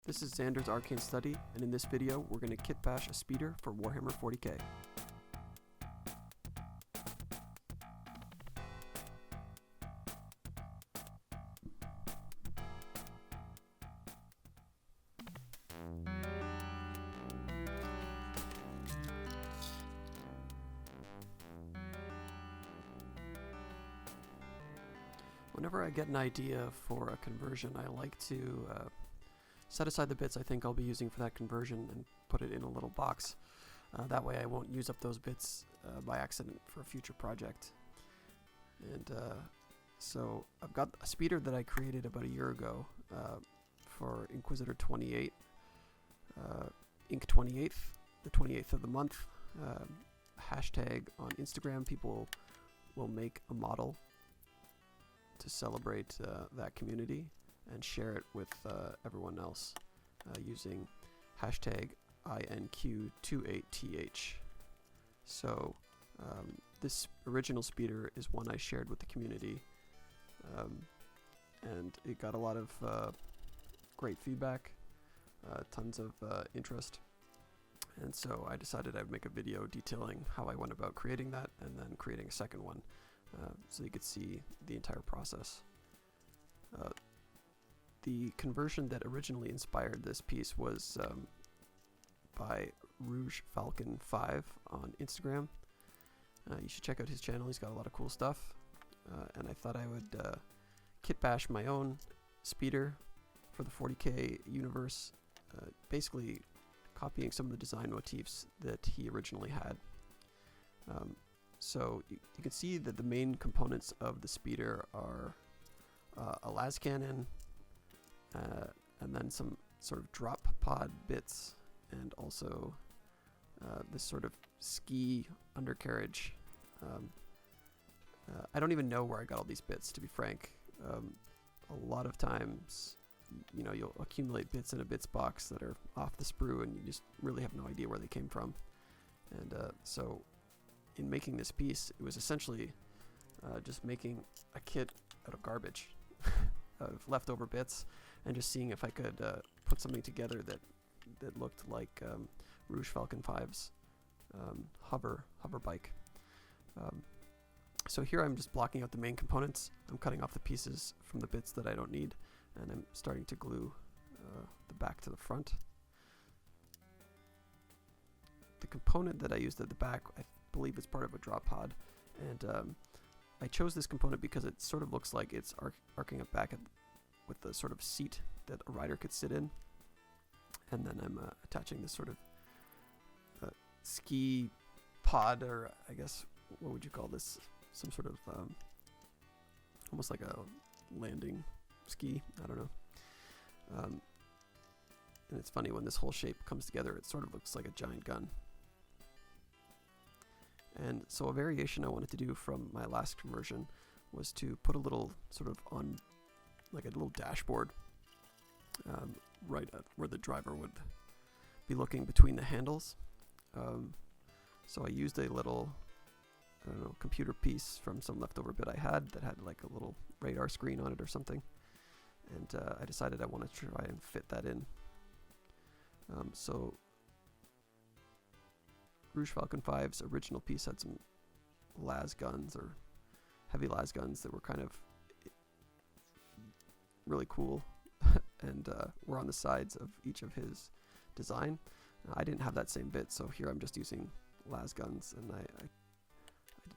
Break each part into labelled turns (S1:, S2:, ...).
S1: This is Xander's Arcane Study, and in this video, we're going to kit bash a speeder for Warhammer 40k. Whenever I get an idea for a conversion, I like to set aside the bits I think I'll be using for that conversion and put it in a little box. That way I won't use up those bits by accident for a future project. And so I've got a speeder that I created about a year ago for Inquisitor 28, Inc 28th, the 28th of the month. Hashtag on Instagram, people will make a model to celebrate that community and share it with everyone else using hashtag INQ28TH. So this original speeder is one I shared with the community, and it got a lot of great feedback, tons of interest, and so I decided I'd make a video detailing how I went about creating that and then creating a second one so you could see the entire process. The conversion that originally inspired this piece was by Rouge Falcon 5 on Instagram. You should check out his channel, he's got a lot of cool stuff. And I thought I would kit bash my own speeder for the 40k universe, basically copying some of the design motifs that he originally had. So you can see that the main components of the speeder are a las cannon, and then some sort of drop pod bits, and also this sort of ski undercarriage. I don't even know where I got all these bits, to be frank. A lot of times, you know, you'll accumulate bits in a bits box that are off the sprue, and you just really have no idea where they came from. And so in making this piece, it was essentially just making a kit out of garbage, of leftover bits, and just seeing if I could put something together that looked like Rouge Falcon 5's hover bike. So here I'm just blocking out the main components. I'm cutting off the pieces from the bits that I don't need, and I'm starting to glue the back to the front. The component that I used at the back, I believe it's part of a drop pod, and I chose this component because it sort of looks like it's arcing up back with the sort of seat that a rider could sit in, and then I'm attaching this sort of ski pod, or I guess, what would you call this? Some sort of almost like a landing ski, I don't know. And it's funny, when this whole shape comes together, it sort of looks like a giant gun. And so a variation I wanted to do from my last conversion was to put a little sort of on, like a little dashboard right at where the driver would be looking between the handles. So I used a little, I don't know, computer piece from some leftover bit I had that had like a little radar screen on it or something. And I decided I wanted to try and fit that in. So Rouge Falcon 5's original piece had some las guns, or heavy las guns, that were kind of really cool and were on the sides of each of his design. I didn't have that same bit, so here I'm just using las guns, and I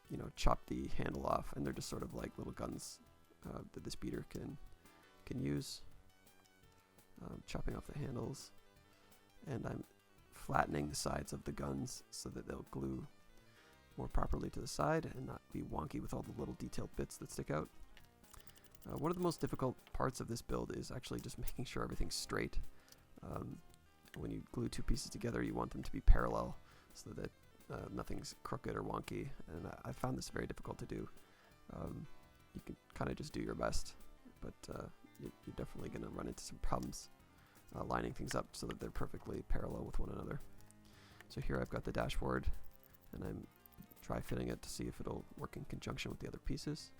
S1: you know, chopped the handle off, and they're just sort of like little guns that the speeder can use. Chopping off the handles, and I'm flattening the sides of the guns so that they'll glue more properly to the side and not be wonky with all the little detailed bits that stick out. One of the most difficult parts of this build is actually just making sure everything's straight. When you glue two pieces together, you want them to be parallel so that nothing's crooked or wonky, and I found this very difficult to do. You can kind of just do your best, but you're definitely going to run into some problems lining things up so that they're perfectly parallel with one another. So here I've got the dashboard, and I'm dry fitting it to see if it'll work in conjunction with the other pieces.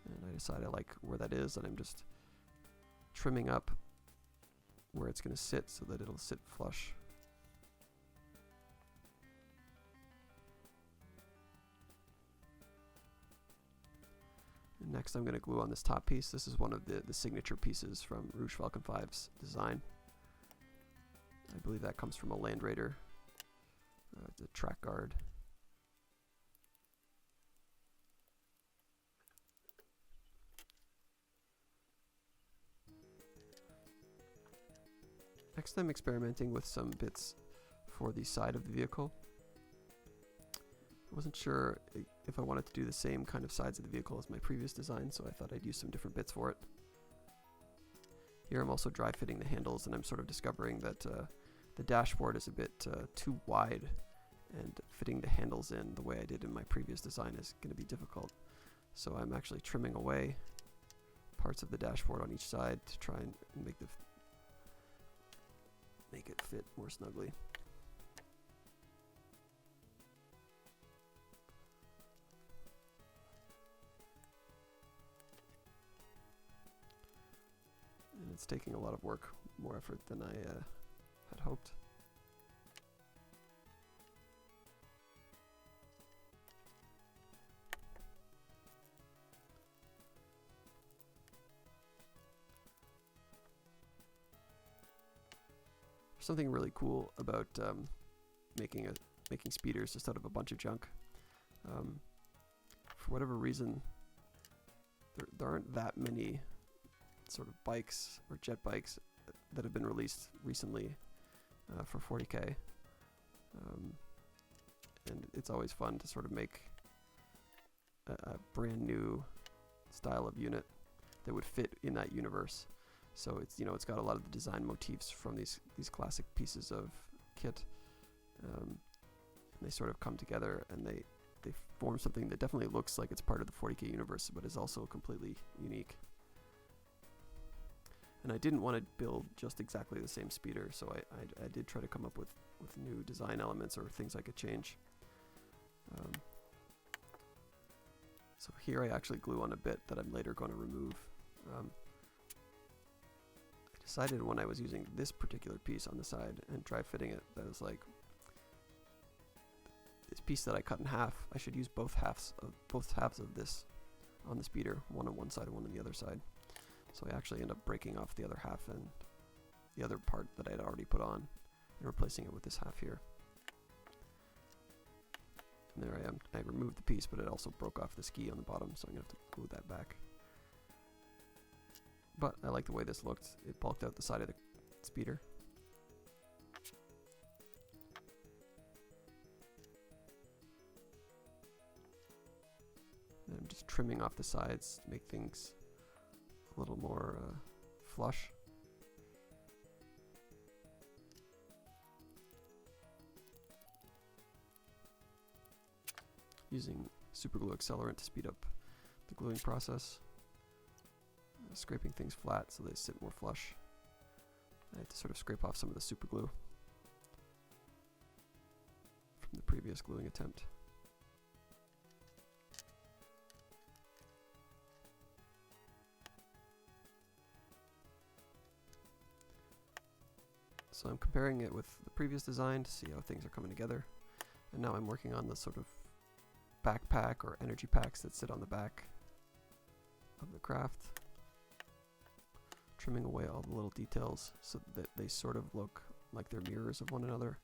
S1: And I decide I like where that is, and I'm just trimming up where it's going to sit so that it'll sit flush. And next I'm going to glue on this top piece. This is one of the signature pieces from Rouge Falcon 5's design. I believe that comes from a Land Raider. It's a track guard. Next I'm experimenting with some bits for the side of the vehicle. I wasn't sure if I wanted to do the same kind of sides of the vehicle as my previous design, so I thought I'd use some different bits for it. Here I'm also dry fitting the handles, and I'm sort of discovering that the dashboard is a bit too wide, and fitting the handles in the way I did in my previous design is going to be difficult. So I'm actually trimming away parts of the dashboard on each side to try and make it fit more snugly. And it's taking a lot of work, more effort than I had hoped. There's something really cool about making speeders just out of a bunch of junk. For whatever reason, there aren't that many sort of bikes or jet bikes that have been released recently for 40k, and it's always fun to sort of make a brand new style of unit that would fit in that universe. So it's, you know, it's got a lot of the design motifs from these classic pieces of kit, and they sort of come together and they form something that definitely looks like it's part of the 40k universe, but is also completely unique. And I didn't want to build just exactly the same speeder, so I did try to come up with new design elements or things I could change. So here I actually glue on a bit that I'm later going to remove. I decided when I was using this particular piece on the side and dry fitting it, that was like, this piece that I cut in half, I should use both halves of this on the speeder, one on one side and one on the other side. So I actually end up breaking off the other half and the other part that I'd already put on and replacing it with this half here. And there I am. I removed the piece, but it also broke off the ski on the bottom, so I'm going to have to glue that back. But I like the way this looked. It bulked out the side of the speeder. And I'm just trimming off the sides to make things a little more flush. Using superglue accelerant to speed up the gluing process. Scraping things flat so they sit more flush. I had to sort of scrape off some of the superglue from the previous gluing attempt. So I'm comparing it with the previous design to see how things are coming together. And now I'm working on the sort of backpack or energy packs that sit on the back of the craft. Trimming away all the little details so that they sort of look like they're mirrors of one another,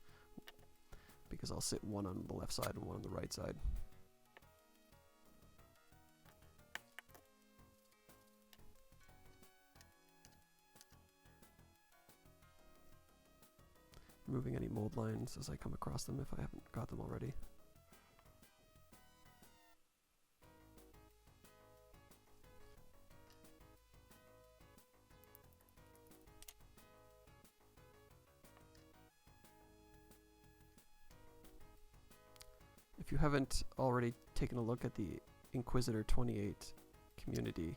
S1: because I'll sit one on the left side and one on the right side. Removing any mold lines as I come across them if I haven't got them already. If you haven't already taken a look at the Inquisitor 28 community,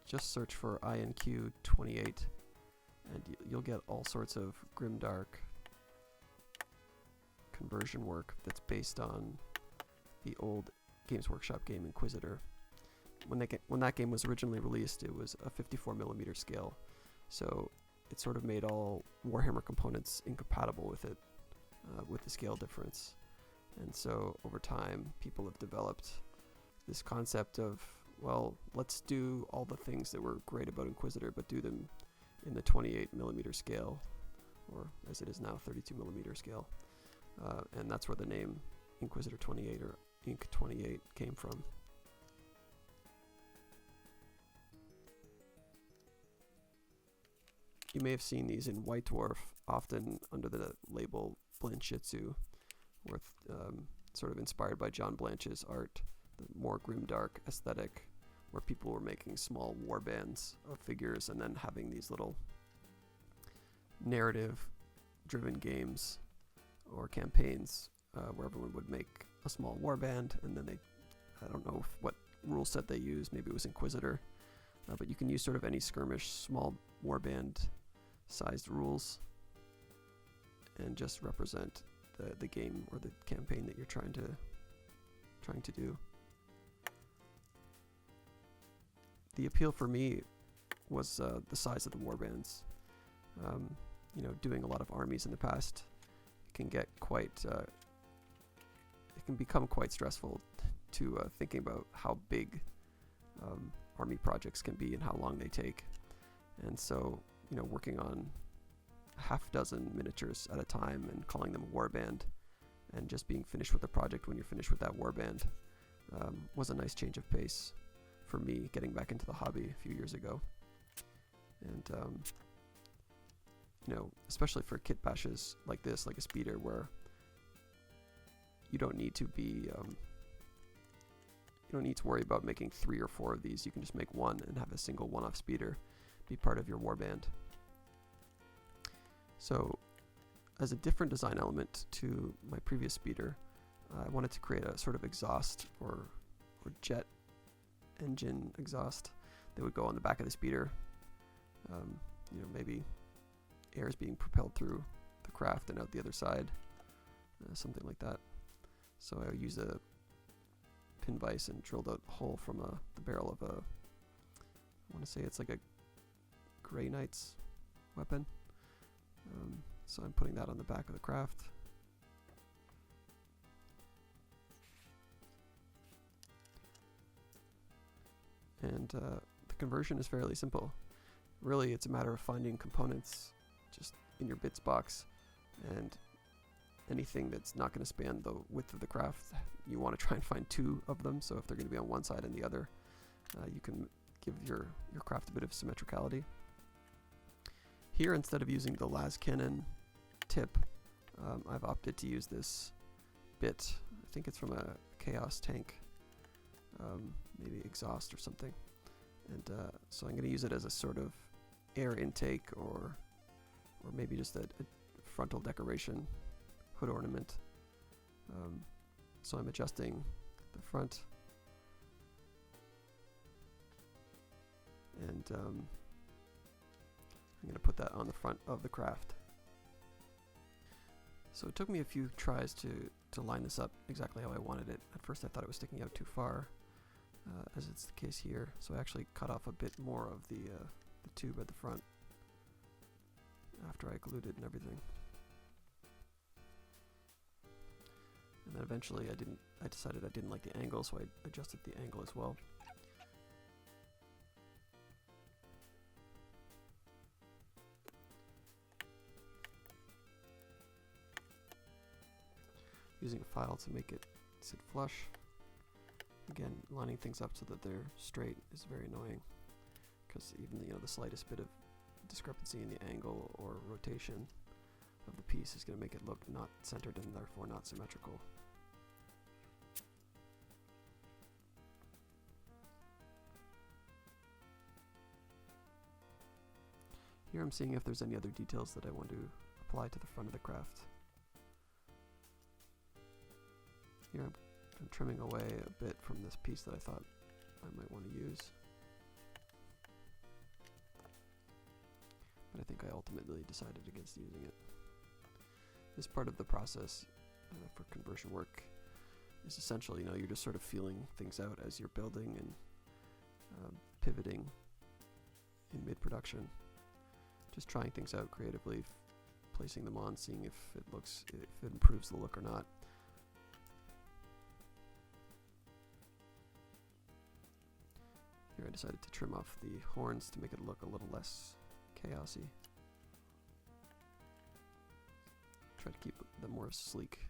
S1: just search for INQ28 and you'll get all sorts of grimdark conversion work that's based on the old Games Workshop game Inquisitor. When that game was originally released, it was a 54mm scale, So it sort of made all Warhammer components incompatible with it, with the scale difference. And so over time, people have developed this concept of, well, let's do all the things that were great about Inquisitor, but do them in the 28mm scale, or as it is now, 32mm scale. And that's where the name Inquisitor 28 or Inq 28 came from. You may have seen these in White Dwarf, often under the label Blanchitsu, sort of inspired by John Blanche's art, the more grimdark aesthetic, where people were making small warbands of figures and then having these little narrative-driven games or campaigns where everyone would make a small warband, and then I don't know what rule set they used, maybe it was Inquisitor, but you can use sort of any skirmish small warband sized rules and just represent the game or the campaign that you're trying to do. The appeal for me was the size of the warbands. Doing a lot of armies in the past can get quite it can become quite stressful to thinking about how big army projects can be and how long they take. And so, working on half dozen miniatures at a time and calling them a warband and just being finished with the project when you're finished with that warband was a nice change of pace for me getting back into the hobby a few years ago. And especially for kit bashes like this, like a speeder, where you don't need to be you don't need to worry about making 3 or 4 of these. You can just make one and have a single one-off speeder be part of your warband. So as a different design element to my previous speeder, I wanted to create a sort of exhaust or jet engine exhaust that would go on the back of the speeder. Maybe air is being propelled through the craft and out the other side, something like that. So I used a pin vise and drilled out a hole from the barrel of I want to say it's like a Grey Knight's weapon. So I'm putting that on the back of the craft. And the conversion is fairly simple. Really, it's a matter of finding components just in your bits box, and anything that's not going to span the width of the craft, you want to try and find 2 of them. So if they're going to be on one side and the other, you can give your craft a bit of symmetricality. Here, instead of using the las cannon tip, I've opted to use this bit. I think it's from a Chaos tank, maybe exhaust or something. And so I'm going to use it as a sort of air intake or maybe just a frontal decoration, hood ornament. So I'm adjusting the front, and I'm going to put that on the front of the craft. So it took me a few tries to line this up exactly how I wanted it. At first I thought it was sticking out too far, as it's the case here. So I actually cut off a bit more of the tube at the front after I glued it and everything. And then eventually I decided I didn't like the angle, so I adjusted the angle as well. Using a file to make it sit flush. Again, lining things up so that they're straight is very annoying, because even the slightest bit of discrepancy in the angle or rotation of the piece is going to make it look not centered and therefore not symmetrical. Here I'm seeing if there's any other details that I want to apply to the front of the craft. Here I'm trimming away a bit from this piece that I thought I might want to use. But I think I ultimately decided against using it. This part of the process for conversion work is essential. You're just sort of feeling things out as you're building and pivoting in mid-production. just trying things out creatively, placing them on, seeing if it improves the look or not. Here I decided to trim off the horns to make it look a little less chaosy. Try to keep the more sleek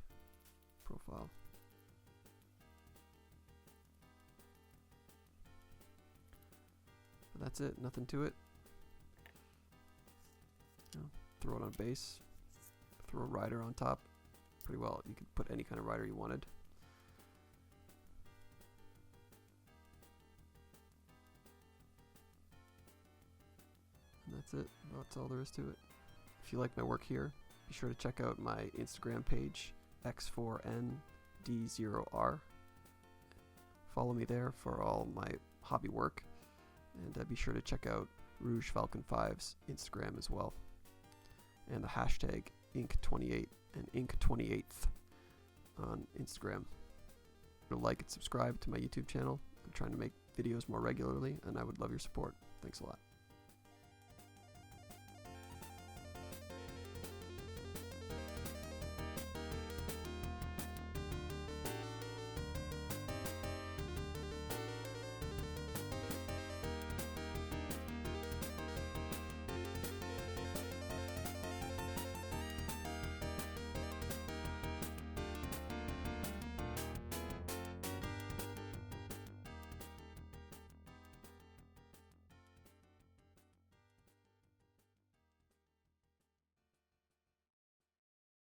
S1: profile. But that's it, nothing to it. Throw it on base, throw a rider on top. Pretty well, you could put any kind of rider you wanted. And that's it, that's all there is to it. If you like my work here, be sure to check out my Instagram page, X4ND0R. Follow me there for all my hobby work, and be sure to check out Rouge Falcon 5's Instagram as well, and the hashtag Inc28 and Inc28th on Instagram. Like and subscribe to my YouTube channel. I'm trying to make videos more regularly, and I would love your support. Thanks a lot.